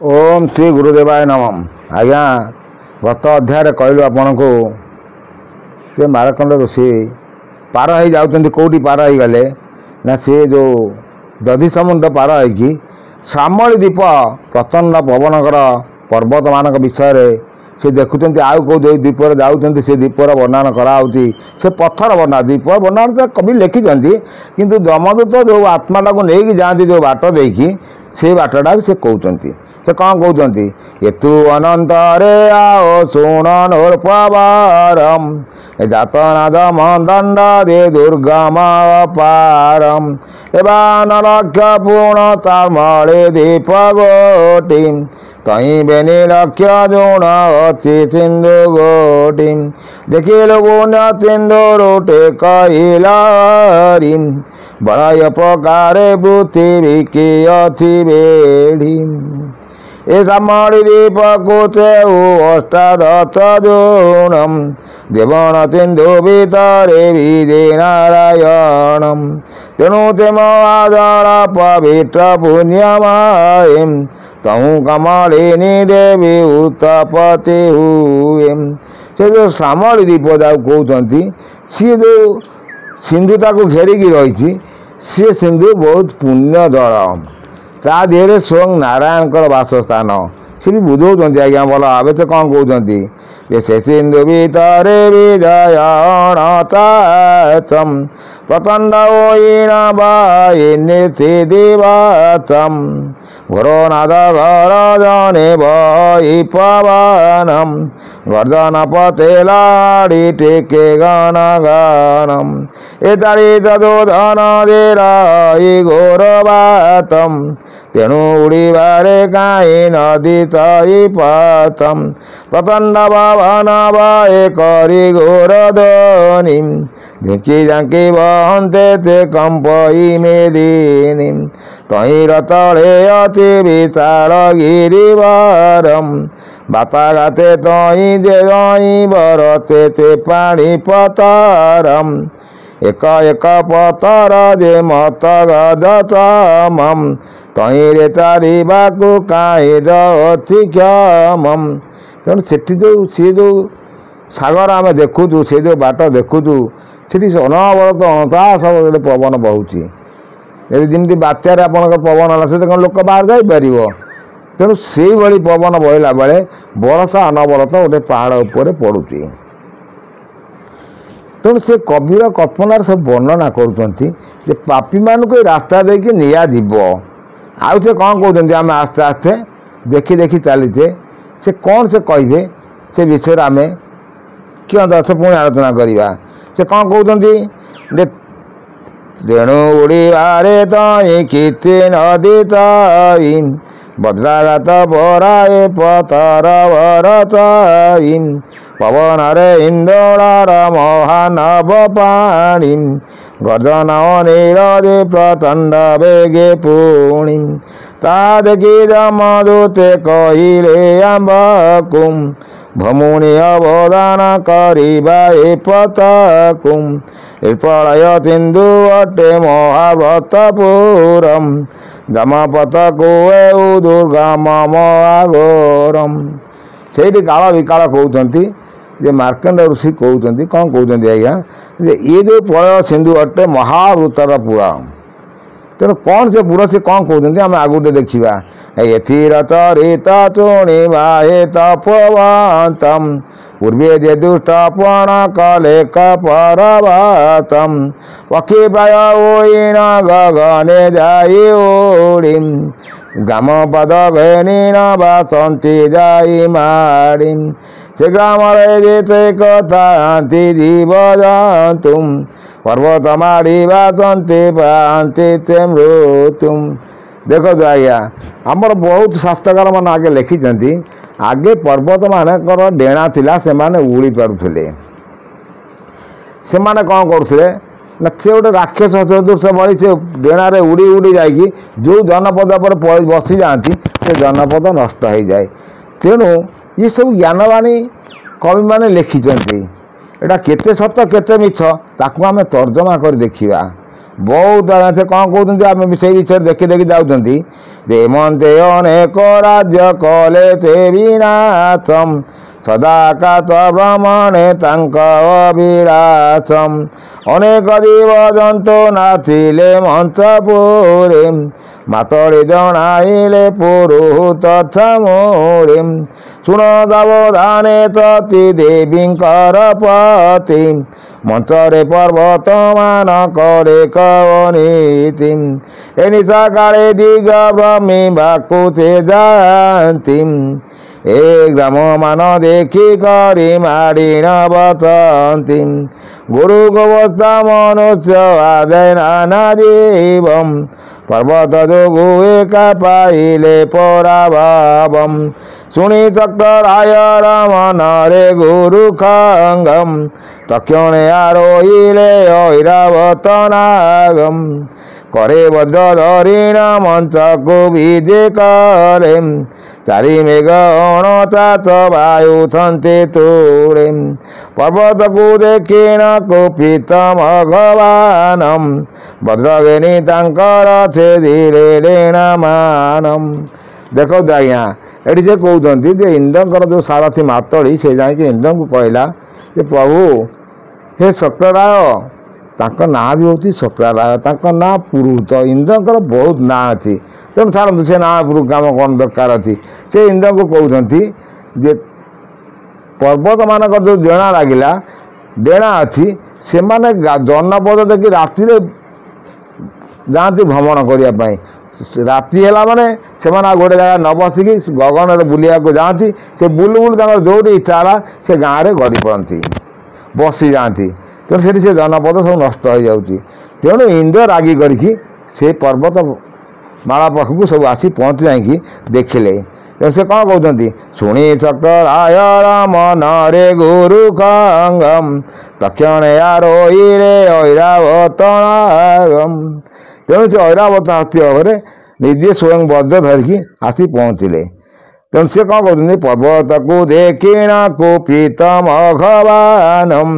ओम श्री गुरुदेवाय नमः। आज्ञा गत अध्याय कहलु आपण को कि मारकंड ऋषि पार हो जाती कौटी पार हो गले ना सी जो दधि समुद्र पार हो श्यामली द्वीप प्रचंड पवनकर पर्वत मान विषय से देखुं आउ कौ जो द्वीपर जाऊँच से द्वीपर वर्णन कराऊँगी से पत्थर वर्णन द्वीप वर्णन तो कवि लिखिं किंतु जमदूत जो आत्माटा को लेकिन जाती जो बाट देखी से बाटटा से कहते से कौन कहते एतु अनंतरे आओ शुण नोर्पवारम जातनाद दंड दे दुर्गम पारम एवं लक्ष्य पूर्ण तामले दीप गोटी तई बेनी लक्ष्य जोण अच्छी सिंधु गोटी देखिल पुण्य सिंधु रोटे कहिलारी बड़य प्रकारे पृथ्वी की अच्छी बेढ़ी ए श्यामली दीप को अष्टादश जोणम देवन सिंधु भितरे विजे नारायणम तेणु ते महाजल पवित्र पुण्यमय तहु कमलिनी देवी उत्पत्ति हुए से जो श्यामली दीप जाऊ कहते सी जो सिंधुता को घेरिकी रही सी सिंधु बहुत पुण्य जल ता देहरे स्वयं नारायण वासस्थान सी भी बुझाऊँ आज्ञा भल भाव तो कौन कहते से सिंधु भितरे विजयण प्रचंड ओण दिवातम घोरनाद घर जने बही पवनम गर्जन पतेलाड़ी टेके गण गणम एताड़ी चतुर्धन देराई घोर बातम तेणु उड़ीबारे कहीं नदी चई पथम प्रचंड पवन बहे करी घोर ध्वनि झिंकी झांकी बहंते ते कंपई मेदिनी तहीर तले अति विशाल गिरिवरम बाताघाते तही जे बरते ते पानी पतरम एक एक पतर जे मत गजतमम तहीरे चारिबाकु कहीं अच्छी क्षमम तेणु से जो सी जो सागर आम देखुचु से जो बाट देखुचु से अनवरत अणतास पवन बहुची जमी बात्यार आपण पवन है से लोक बाहर जापर तेणु से भाई पवन बहला बेले बरसा अनवरत गोटे पहाड़ उपर पड़ुची तेणु से कविर कल्पनार सब वर्णना करुँच पापी मान को रास्ता देखिए निया जीव आउ से कौन कहते आम आस्ते आस्ते देखी देखी चलीचे से कौन से कहे से विषय आम क्यों दस पुणी आलोचना करवा से कौन कहते तेणु उड़ीबारे तई किति नदी तई वज्राघात बराए पतर भरतई पवन रे इंदोलार महानव पाणी गर्जन नीरदे प्रचंड बेगे पुणी ता देखी जमदूते कहिले आंबकुम भमुनि अवदान करिबा ए पतकुम प्रलय सिंधु अटे महाव्रतपुरम जमपत को दुर्गम महाघोरम से काल विकाल कहते जे मार्कंड ऋषि कहते कौन कहते आज्ञा ये जो प्रलय सिंधु अटे महावृतर पुरा तेणु कौन से पुर से कौन कहते आम आगुटे देखा एथिर चरित चुणीवा हे तपवंतम पूर्वे जे दुष्टपण कले कपरवतम पक्षी प्राय ओण गगने जाई ओड़ी ग्राम पद घेनी न बासंती जाई माड़ी से ग्राम जेते कथा जीव जंतु पर्वत माड़ी बासंती पाती ते मृत्युम देखो आज्ञा आमर बहुत शास्त्रकार मान आगे लिखिं आगे पर्वत मानकर डेणा थिला से माने उड़ी पारुथिले से माने कौन करुथिले ना से गोटे राक्षस सदृश भली से डेणारे उड़ी उड़ी जाकि जो जनपद पर बसी जाती से जनपद नष्ट हो जाए तेणु ये सब ज्ञानवाणी कवि माने लिखिं एटा केते सत केते मिछ ताकू आमे तर्जमा कर देखिबा ବହୁତ ସେ କ'ଣ କହୁଛନ୍ତି ଆମେ ବି ସେଇ ବିଷୟରେ ଦେଖି ଦେଖି ଯାଉଛନ୍ତି। ଯେମନ୍ତେ ଅନେକ ରାଜ୍ୟ କଲେ ସେ ବିନାଶମ୍ ସଦାକାଶ ଭ୍ରମଣେ ତାଙ୍କ ଅଭିଳାଷମ୍। ଅନେକ ଜୀବଜନ୍ତୁ ନାଚିଲେ ମଞ୍ଚପୁରେ ମାତଳି ଜଣାଇଲେ ପୁରୁହୂତ ଛାମୁରେ। ଶୁଣ ସାବଧାନେ ସତୀ ଦେବୀଙ୍କର ପତି ମଞ୍ଚରେ ପର୍ବତମାନ କରେ କବନୀତି। ଏ ନିଶା କାଳେ ଦିଗ ଭ୍ରମିବାକୁ ସେ ଯାଆନ୍ତି ଏ ଗ୍ରାମମାନ ଦେଖି କରି ମାଡ଼ିଣ ବସନ୍ତି। ଗୁରୁ ଗୋବତ୍ସା ମନୁଷ୍ୟ ଆଦାୟ ନାନା ଜୀବମ୍ ପର୍ବତ ଯୋଗୁ ଏକା ପାଇଲେ ପରାଭାବମ୍। ଶୁଣି ଚକ୍ରରାୟର ମନରେ ଗୁରୁ ଖଙ୍ଗମ୍ ତକ୍ଷଣେ ଆରୋହିଲେ ଐରାବତ ନାଗମ୍। करे वज्रधरीण मंचको विजे करे चारि मेघ अणचाच वायु छन्ते तोड़े। पर्वत को देखिण कुपित भगवानम वज्रघेनी तांकर छेदिले लीणामानम। देख आज्ञा ये से कहते जे इंद्रकर जो सारथी मातड़ी से जाकि इंद्र को कहला जे प्रभु हे चक्रराय तांका ना भी होती चक्रराय तांका ना पुरुहूत इंद्रकर बहुत ना अच्छी तेणु छाड़ू से ना पुरुष आम कौन दरकार अच्छी से इंद्र को कहते जे पर्वत मानक जो डेणा लगिला डेणा अच्छी से माने जनपद देखिए राति जाती भ्रमण करने राति है माने से गोटे जगह न बसिकी गगन में बुलिया जाती से बुलू बुलू जो इच्छा है से गाँव में गड़ी पड़ती बसी जाती तेणु से जनपद सब नष्ट हो जाती। तेणु इंद्र रागी करके से पर्वत माला पाखक सब आसी पहुँच जाकि देखिले तेणु से कौन कहते शुणी चक्ररायर मन रे गुरु खंगम तक्षणे आरोहिले ऐरावत नागम। तेणु से ऐरावत हाथी भाव निजे स्वयं वज्र धरिकी आसी पहुँचले। तेणु से कौन कहते पर्वत को देखिण कुपित मघवानम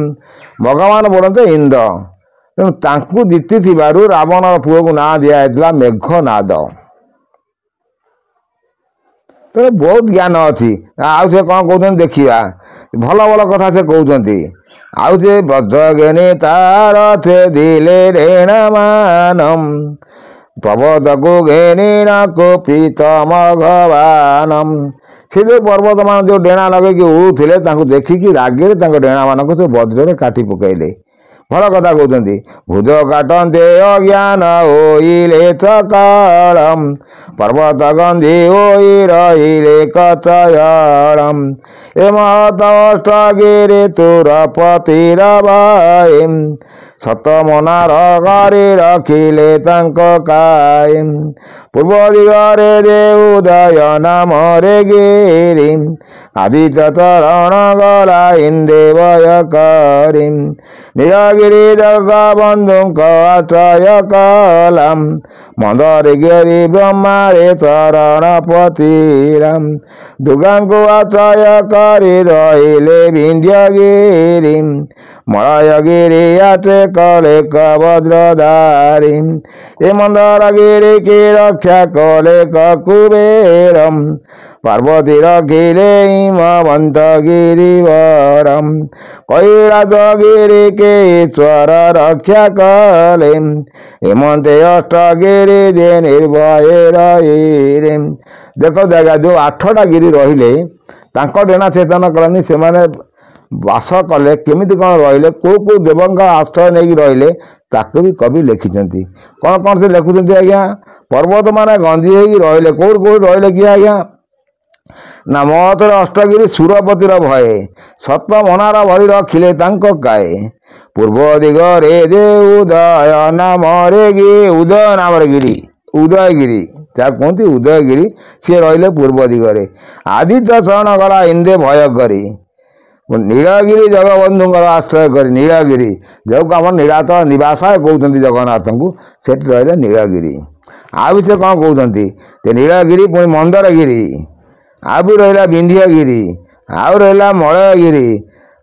भगवान बोलते इंद्र तेणु तांकु जीति थिबारु रावण पुओ को ना दिया मेघनाद। तेणु बहुत ज्ञान अच्छी आउ से कौन कहते देखा भल भल कथा से कहते आउ से वज्रघेनी तार थे दिले ऋणमानम पर्वत को घेनी न कुपित मघवानम। से जो पर्वत मान जो डेणा लगे उड़ूले देखिकी रागे डेणा मान से वज्र काटी पकईले भल कथा कहते भुज काटते अज्ञान होइले चकड़म पर्वत गंधी होई रहिले कचयड़म। ए महत अष्टगिरि तुर पतिर भय सत मनार घरे रखिले तांक कायम। पूर्व दिगरे जे उदय नाम रे गिरी आदित्य चरण गला इंद्रे भय करी नीलगिरी जगा बंधुक आश्रय कलम मंदरगिरी ब्रह्मा रे चरण पतिराम। दुर्गा को आश्रय करी रहिले विंध्यगिरी मलयगिरी आचे कले वज्रधारी। ए मंदरगिरी की रक्षा कले कुबेरम पार्वती रखिले हिमवंत गिरिवरम। कैलासगिरी के ईश्वर रक्षा कले हेमंते अष्टगिरी जे निर्भय रहिले। देख देखा जो 8टा गिरी रहिले तांको डेणा चेतन कलानी से माने बास कले केमिति कौन रहिले को देवंका आश्रय नहीं रहिले ताको भी कवि लिखिं कौन कौन से लिखुंट आज्ञा पर्वत माने गंजी हो रहिले कौट कौट रहिले कि आज्ञा ना महतर अष्टगिरी सुरपतिर भय सत मनार भरी रखिले तांक काए। पूर्व दिगरे जे उदय नाम रे उदय नाम गिरी उदयगिरी क्या कहते उदयगिरी सी रहिले पूर्व दिगरे आदित्य शरण गला इंद्रे भय करी नीलगिरी जगबंधु आश्रय कर नीलगिरी जो आम नीलात निवास कहते जगन्नाथ को से रहा नीलगिरी आ भी से कौन कहते नीलगिरी पुणी मंदरगिरी आ भी रहा विंध्यगिरी आउ रहा मलयगिरी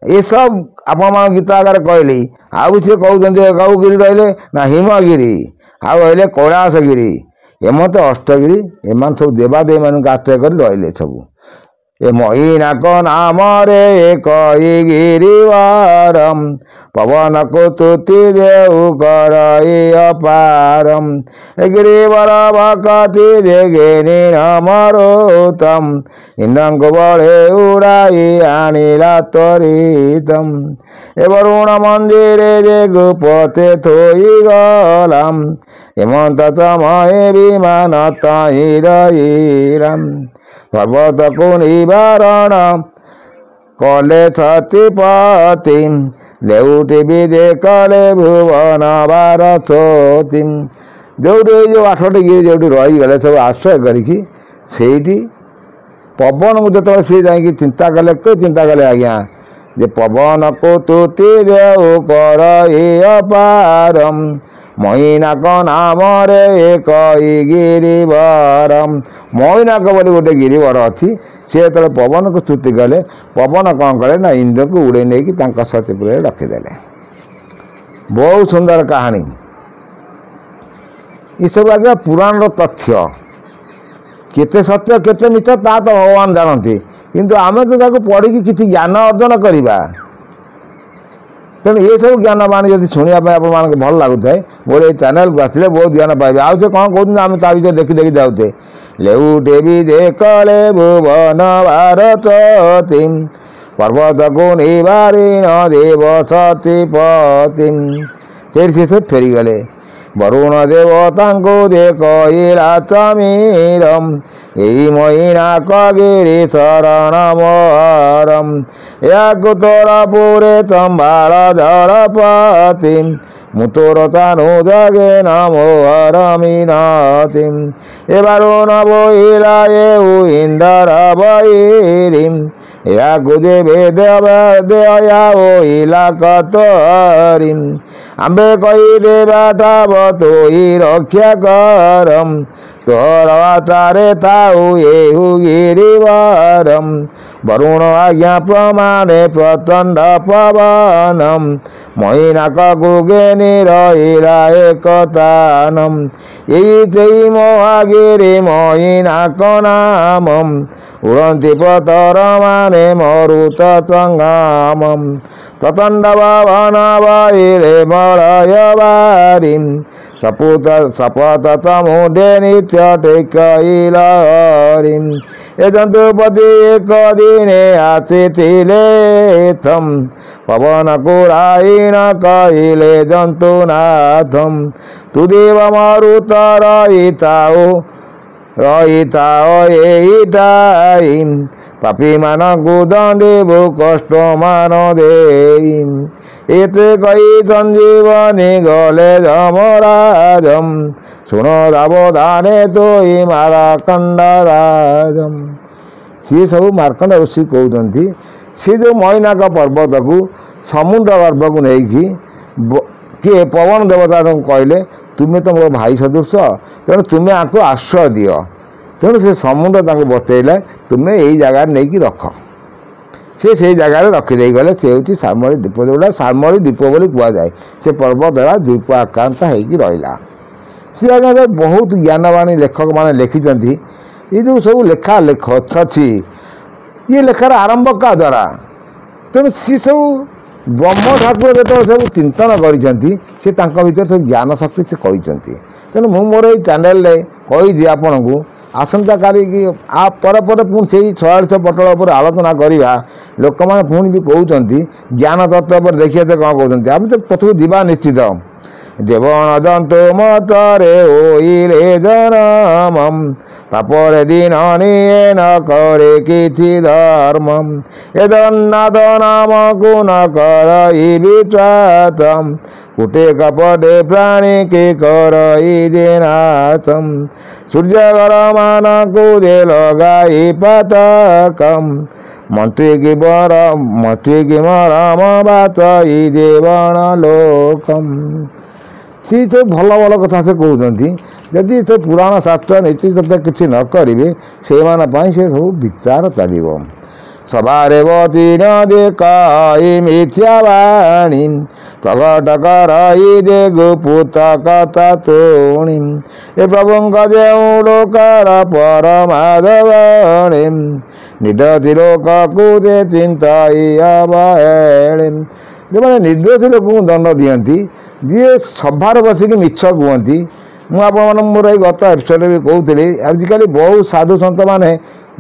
ଏସବୁ ଆପଣମାନଙ୍କ ଗୀତ ଆଗରେ କହିଲି। ଆଉ ସେ କହୁଛନ୍ତି କେଉଁ ଗିରି ରହିଲେ ନା ହିମଗିରି, ଆଉ ରହିଲେ କୈଳାସଗିରି, ଏମତ ଅଷ୍ଟଗିରି, ଏମାନେ ସବୁ ଦେବାଦେବୀମାନଙ୍କୁ ଆଶ୍ରୟ କରି ରହିଲେ ସବୁ। ଏ ମହିନାକ ନାମରେ କଇ ଗିରିବାରମ୍, ପବନକୁ ତୁତି ଦେଉ କରଇ ଅପାରମ୍। ଏ ଗିରିବର ଭକତି ଜେଗେନି ନମରୁତମ୍, ଇନ୍ଦ୍ରଙ୍କୁ ବଳେ ଉଡ଼ାଇ ଆଣିଲା ତ୍ୱରିତମ୍। ଏ ବରୁଣ ମନ୍ଦିରେ ଯେ ଗୁପତେ ଥୋଇ ଗଲାମ୍, ହେମନ୍ତ ସମୟେ ବିମାନ ତହିଁ ରହିଲାମ୍। ପର୍ବତକୁ ନିବାରଣ କଲେ ସତୀପତି, ଲେଉଟି ବିଜେ କଲେ ଭୁବନ ବାରସ୍ୱତୀ। ଯେଉଁଠି ଏଇ ଯେଉଁ 8ଟି ଗିରି ଯେଉଁଠି ରହିଗଲେ ସବୁ ଆଶ୍ରୟ କରିକି, ସେଇଠି ପବନକୁ ଯେତେବେଳେ ସିଏ ଯାଇକି ଚିନ୍ତା କଲେ, କେଉଁ ଚିନ୍ତା କଲେ ଆଜ୍ଞା, ଯେ ପବନକୁ ତୁତି ଦେଉ କରଇ ଅପାରମ୍, ମହିନାକ ନାମରେ କଇ ଗିରିବରମ୍। ମହିନାକ ବୋଲି ଗୋଟେ ଗିରିବର ଅଛି। ସେ ଯେତେବେଳେ ପବନକୁ ସ୍ତୁତି କଲେ, ପବନ କ'ଣ କଲେ ନା ଇନ୍ଦ୍ରକୁ ଉଡ଼େଇ ନେଇକି ତାଙ୍କ ସତୀପୁରରେ ରଖିଦେଲେ। ବହୁତ ସୁନ୍ଦର କାହାଣୀ। ଏସବୁ ଆଜ୍ଞା ପୁରାଣର ତଥ୍ୟ। କେତେ ସତ୍ୟ କେତେ ମିଛ ତା ତ ଭଗବାନ ଜାଣନ୍ତି, କିନ୍ତୁ ଆମେ ତ ତାକୁ ପଢ଼ିକି କିଛି ଜ୍ଞାନ ଅର୍ଜନ କରିବା। ତେଣୁ ଏସବୁ ଜ୍ଞାନ ବାଣୀ ଯଦି ଶୁଣିବା ପାଇଁ ଆପଣମାନଙ୍କୁ ଭଲ ଲାଗୁଥାଏ, ମୋର ଏଇ ଚ୍ୟାନେଲକୁ ଆସିଲେ ବହୁତ ଜ୍ଞାନ ପାଇବେ। ଆଉ ସେ କ'ଣ କହୁଛନ୍ତି ଆମେ ତା ଭିତରେ ଦେଖି ଦେଖି ଯାଉଛେ। ଲେଉଟେ ବିଜେ କଲେ ଭୁବନ ବାରସ୍ୱତୀ, ପର୍ବତକୁ ନିବାରିଣ ଦେବ ସତୀପତି। ସେଇଠି ସେ ସବୁ ଫେରିଗଲେ। ବରୁଣ ଦେବତାଙ୍କୁ ଯେ କହିଲା ସମୀରମ୍, ଏଇ ମହିନାକ ଗିରି ଶରଣ ମୋରମ୍। ଏହାକୁ ତୋର ପୁରେ ସମ୍ଭାଳ ଜଳପତି, ମୁଁ ତୋର ତାନୁ ଜଗେ ନମୋହର ମିନତି। ଏ ବାରୁଣ ବୋଇଲା ଏଉ ଇନ୍ଦ୍ର ବୈରୀ, ଏହାକୁ ଯେବେ ଦୟା ଓଇଲା କତରି। ଆମ୍ଭେ କହିଦେବା ଠାବ ତୋଇ ରକ୍ଷା କରମ୍, ତୋର ଆଚାରେ ଥାଉ ଏହୁ ଗିରିବରମ୍। ବରୁଣ ଆଜ୍ଞା ପ୍ରମାଣେ ପ୍ରଚଣ୍ଡ ପବନମ୍, ମହିନାକକୁ ଘେନି ରହିଲା ଏକତାନମ୍। ଏଇ ସେଇ ମହାଗିରି ମହିନାକ ନାମମ୍, ଉଡ଼ନ୍ତି ପତର ମାନେ ମରୁତ ସଂଗ୍ରାମମ୍। ପ୍ରଚଣ୍ଡ ପବନ ବହିଲେ ମଳୟ ବାରି, ଶପଥ ତମୁଣ୍ଡେ ନିତ୍ୟ ଟେକଇଲ ହରି। ଏ ଜନ୍ତୁପତି ଏକ ଦିନେ ଆସିଥିଲେ ଥମ୍, ପବନକୁ ରାଇନ କହିଲେ ଜନ୍ତୁନାଥମ୍। ତୁ ଦେବ ମରୁତ ରହିଥାଉ ଏଇଠାଇ, ପାପୀମାନଙ୍କୁ ଦଣ୍ଡିବୁ କଷ୍ଟ ମାନ ଦେଇ। ଏତେ କହି ସଞ୍ଜୀବନୀ ଗଲେ ଯମରାଜମ୍, ଶୁଣ ସାବଧାନେ ତୋଇ ମାର୍କଣ୍ଡରାଜମ୍। ସିଏ ସବୁ ମାର୍କଣ୍ଡ ଋଷି କହୁଛନ୍ତି, ସେ ଯେଉଁ ମହିନାକ ପର୍ବତକୁ ସମୁଦ୍ର ଗର୍ଭକୁ ନେଇକି କିଏ ପବନ ଦେବତା ତାଙ୍କୁ କହିଲେ, ତୁମେ ତ ମୋ ଭାଇ ସଦୃଶ, ତେଣୁ ତୁମେ ଆଙ୍କୁ ଆଶ୍ରୟ ଦିଅ। ତେଣୁ ସେ ସମୁଦ୍ର ତାଙ୍କୁ ବତେଇଲେ, ତୁମେ ଏଇ ଜାଗାରେ ନେଇକି ରଖ। ସେ ସେଇ ଜାଗାରେ ରଖିଦେଇ ଗଲେ। ସେ ହେଉଛି ଶାଳମଣି ଦ୍ୱୀପ, ଯେଉଁଟା ଶାଳମଣି ଦ୍ୱୀପ ବୋଲି କୁହାଯାଏ। ସେ ପର୍ବତ ଦ୍ୱାରା ଦ୍ୱୀପ ଆକ୍ରାନ୍ତ ହେଇକି ରହିଲା। ସେ ଆଜ୍ଞା ବହୁତ ଜ୍ଞାନବାଣୀ ଲେଖକମାନେ ଲେଖିଛନ୍ତି। ଏ ଯେଉଁ ସବୁ ଲେଖା ଅଛି, ଇଏ ଲେଖାର ଆରମ୍ଭ କାହା ଦ୍ୱାରା? ତେଣୁ ସେ ସବୁ ବ୍ରହ୍ମ ଠାକୁର ଯେତେବେଳେ ସବୁ ଚିନ୍ତନ କରିଛନ୍ତି, ସେ ତାଙ୍କ ଭିତରେ ସବୁ ଜ୍ଞାନ ଶକ୍ତି ସେ କହିଛନ୍ତି। ତେଣୁ ମୁଁ ମୋର ଏଇ ଚ୍ୟାନେଲରେ କହିଛି ଆପଣଙ୍କୁ, ଆସନ୍ତାକାଲି କି ପରେ ପୁଣି ସେଇ 46 ପଟଳ ଉପରେ ଆଲୋଚନା କରିବା। ଲୋକମାନେ ପୁଣି ବି କହୁଛନ୍ତି ଜ୍ଞାନ ତତ୍ତ୍ୱ ଉପରେ ଦେଖିବା କ'ଣ କହୁଛନ୍ତି। ଆମେ ତ ପଛକୁ ଯିବା ନିଶ୍ଚିତ। ଦେବଣ ଜନ୍ତୁ ମତରେ ଓଇଲେ ଜନମମ୍, ପାପରେ ଦିନ ନିଏ ନ କରେ କିଛି ଧର୍ମମ୍। ଏ ଜଗନ୍ନାଥ ନାମକୁ ନ କରଇ ବିଶ୍ୱାସମ୍, କୁଟେ କପଟେ ପ୍ରାଣୀ କି କରଇ ଜିନାଶମ୍। ସୂର୍ଯ୍ୟଗର ମାନଙ୍କୁ ଯେ ଲଗାଇ ପାତକମ୍, ମନ୍ତ୍ରୀ କି ମରମ ବାଚଇ ଦେବଣ ଲୋକମ୍। ସେ ସବୁ ଭଲ ଭଲ କଥା ସେ କହୁଛନ୍ତି। ଯଦି ସେ ପୁରାଣ ଶାସ୍ତ୍ର ନୀତି ସତ୍ୟ କିଛି ନ କରିବେ, ସେଇମାନଙ୍କ ପାଇଁ ସେ ସବୁ ବିଚାର ଚାଲିବ। ସଭାରେ ବତିନ ଦେଖାଇ ମିଥ୍ୟା ବାଣୀ ପ୍ରକଟ କରଇ ଯେ ଗୁପ୍ତ କଥା ତୁଣି ଏ ପ୍ରଭୁଙ୍କ ଯେଉଁ ଲୋକର ପରମାଧବଣୀ ନିର୍ଦ୍ଦୋଷୀ ଲୋକକୁ ଯେ ଚିନ୍ତାଇ ଅବହେଳେ। ଯେଉଁମାନେ ନିର୍ଦ୍ଦୋଷୀ ଲୋକଙ୍କୁ ଦଣ୍ଡ ଦିଅନ୍ତି, ଯିଏ ସଭାରେ ବସିକି ମିଛ କୁହନ୍ତି। ମୁଁ ଆପଣମାନଙ୍କୁ ମୋର ଏଇ ଗତ ଏପିସୋଡ଼ରେ ବି କହୁଥିଲି, ଆଜିକାଲି ବହୁତ ସାଧୁ ସନ୍ଥମାନେ,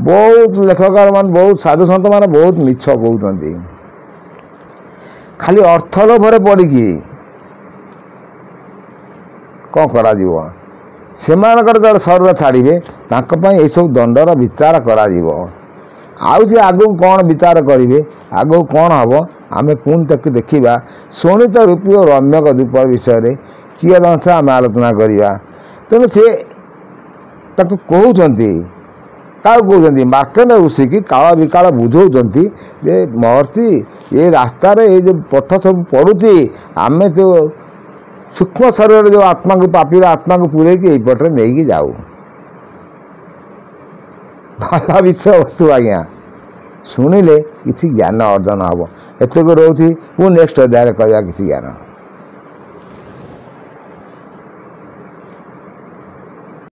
ବହୁତ ଲେଖକମାନେ, ବହୁତ ସାଧୁ ସନ୍ଥମାନେ ବହୁତ ମିଛ କହୁଛନ୍ତି ଖାଲି ଅର୍ଥ ଲୋଭରେ ପଡ଼ିକି। କ'ଣ କରାଯିବ? ସେମାନଙ୍କର ଯେତେବେଳେ ଶରୀର ଛାଡ଼ିବେ ତାଙ୍କ ପାଇଁ ଏସବୁ ଦଣ୍ଡର ବିଚାର କରାଯିବ। ଆଉ ସେ ଆଗକୁ କ'ଣ ବିଚାର କରିବେ, ଆଗକୁ କ'ଣ ହେବ, ଆମେ ପୁଣି ତାକୁ ଦେଖିବା। ଶୋଣିତ ରୂପୀ ଓ ରମ୍ୟକ ଦ୍ୱୀପ ବିଷୟରେ କିଏ ଦଂଶ ଆମେ ଆଲୋଚନା କରିବା। ତେଣୁ ସେ ତାକୁ କହୁଛନ୍ତି, କାହାକୁ କହୁଛନ୍ତି? ମାର୍କଣ୍ଡ ଋଷିକି କାଳ ବିକାଳ ବୁଝାଉଛନ୍ତି ଯେ ମହର୍ଷି, ଏ ରାସ୍ତାରେ ଏଇ ଯେଉଁ ପଥ ସବୁ ପଡ଼ୁଛି, ଆମେ ଯେଉଁ ସୂକ୍ଷ୍ମ ଶରୀରରେ ଯେଉଁ ଆତ୍ମାକୁ, ପାପୀର ଆତ୍ମାକୁ ପୁରେଇକି ଏଇପଟରେ ନେଇକି ଯାଉ। ଭଲ ବିଷୟବସ୍ତୁ ଆଜ୍ଞା, ଶୁଣିଲେ କିଛି ଜ୍ଞାନ ଅର୍ଜନ ହେବ। ଏତକ ରହୁଛି। ମୁଁ ନେକ୍ସଟ ଅଧ୍ୟାୟରେ କହିବା କିଛି ଜ୍ଞାନ।